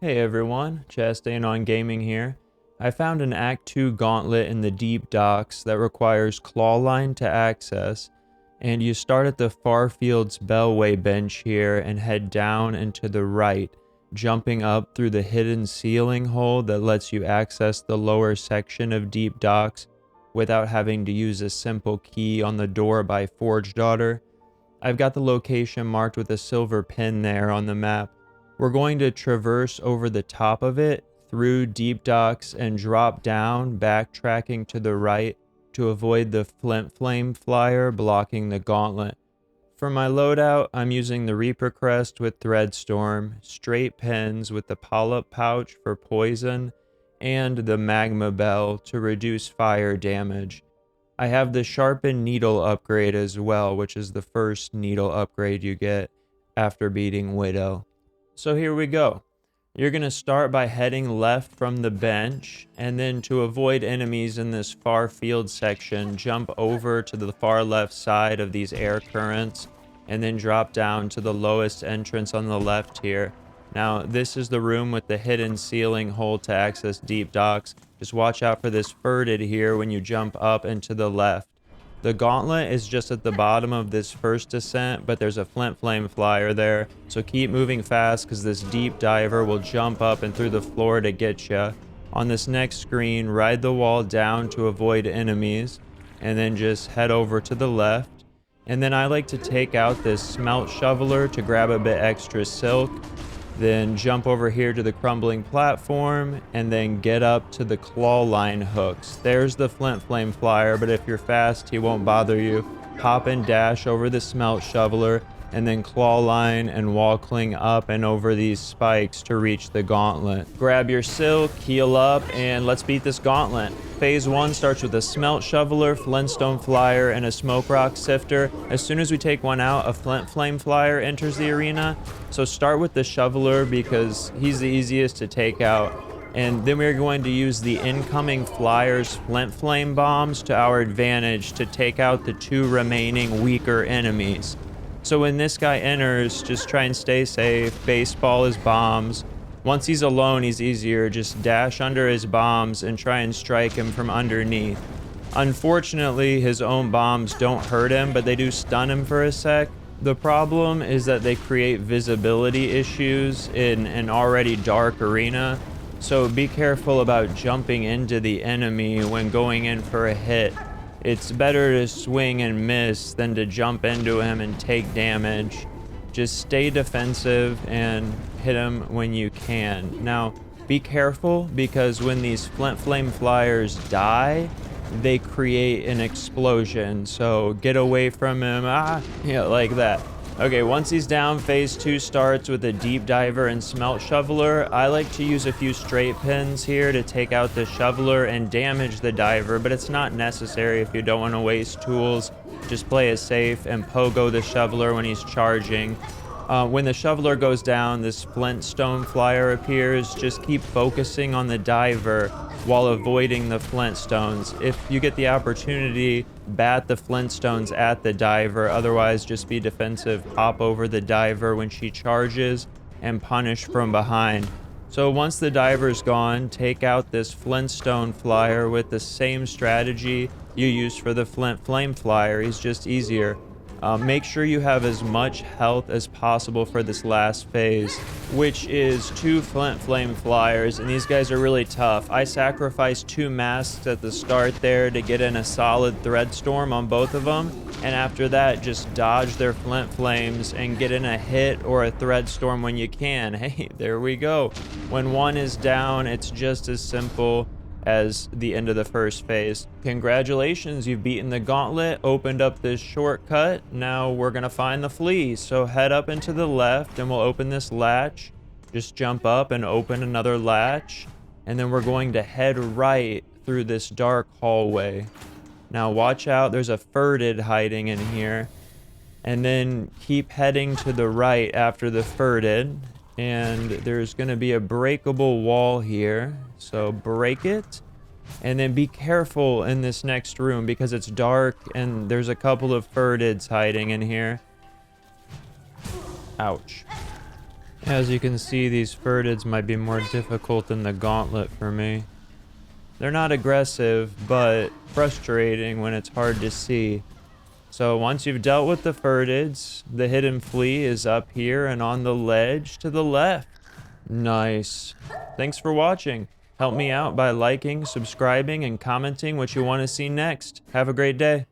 Hey everyone, Chastain on Gaming here. I found an Act 2 gauntlet in the Deep Docks that requires Clawline to access, and you start at the Farfield's Bellway bench here and head down and to the right, jumping up through the hidden ceiling hole that lets you access the lower section of Deep Docks without having to use a simple key on the door by Forge Daughter. I've got the location marked with a silver pin there on the map. We're going to traverse over the top of it through Deep Docks and drop down, backtracking to the right to avoid the Flint Flame Flyer blocking the gauntlet. For my loadout, I'm using the Reaper Crest with Threadstorm, straight pins with the Polyp Pouch for poison, and the Magma Bell to reduce fire damage. I have the Sharpened Needle upgrade as well, which is the first needle upgrade you get after beating Widow. So here we go. You're going to start by heading left from the bench, and then to avoid enemies in this far field section, jump over to the far left side of these air currents, and then drop down to the lowest entrance on the left here. Now, this is the room with the hidden ceiling hole to access Deep Docks. Just watch out for this furted here when you jump up and to the left. The gauntlet is just at the bottom of this first descent, but there's a Flint Flame Flyer there. So keep moving fast because this deep diver will jump up and through the floor to get you. On this next screen, ride the wall down to avoid enemies, and then just head over to the left. And then I like to take out this smelt shoveler to grab a bit extra silk. Then jump over here to the crumbling platform, and then get up to the Clawline hooks. There's the Flint Flame Flyer, but if you're fast, he won't bother you. Hop and dash over the smelt shoveler, and then Clawline and wall cling up and over these spikes to reach the gauntlet. Grab your silk, heal up, and let's beat this gauntlet. Phase 1 starts with a smelt shoveler, flintstone flyer, and a smoke rock sifter. As soon as we take one out, a flint flame flyer enters the arena. So start with the shoveler because he's the easiest to take out. And then we're going to use the incoming flyer's flint flame bombs to our advantage to take out the two remaining weaker enemies. So when this guy enters, just try and stay safe, baseball his bombs. Once he's alone, he's easier. Just dash under his bombs and try and strike him from underneath. Unfortunately, his own bombs don't hurt him, but they do stun him for a sec. The problem is that they create visibility issues in an already dark arena. So be careful about jumping into the enemy when going in for a hit. It's better to swing and miss than to jump into him and take damage. Just stay defensive and hit him when you can. Now, be careful because when these Flint Flame Flyers die, they create an explosion. So get away from him. Yeah, like that. Okay, once he's down, phase 2 starts with a deep diver and smelt shoveler. I like to use a few straight pins here to take out the shoveler and damage the diver, but it's not necessary if you don't want to waste tools. Just play it safe and pogo the shoveler when he's charging. When the shoveler goes down, this flintstone flyer appears. Just keep focusing on the diver while avoiding the flintstones. If you get the opportunity, bat the flintstones at the diver. Otherwise, just be defensive. Hop over the diver when she charges and punish from behind. So once the diver's gone, take out this flintstone flyer with the same strategy you used for the Flint Flame Flyer. He's just easier. Make sure you have as much health as possible for this last phase, which is 2 Flint Flame Flyers, and these guys are really tough. I sacrificed 2 masks at the start there to get in a solid Threadstorm on both of them, and after that, just dodge their Flint Flames and get in a hit or a Threadstorm when you can. Hey, there we go. When one is down, it's just as simple as the end of the first phase. Congratulations, you've beaten the gauntlet, opened up this shortcut. Now we're gonna find the flea. So head up into the left and we'll open this latch. Just jump up and open another latch. And then we're going to head right through this dark hallway. Now watch out, there's a furted hiding in here. And then keep heading to the right after the furted. And there's gonna be a breakable wall here. So break it, and then be careful in this next room because it's dark and there's a couple of furtids hiding in here. Ouch. As you can see, these Furtids might be more difficult than the Gauntlet for me. They're not aggressive, but frustrating when it's hard to see. So once you've dealt with the Furtids, the hidden Flea is up here and on the ledge to the left. Nice. Thanks for watching. Help me out by liking, subscribing, and commenting what you want to see next. Have a great day.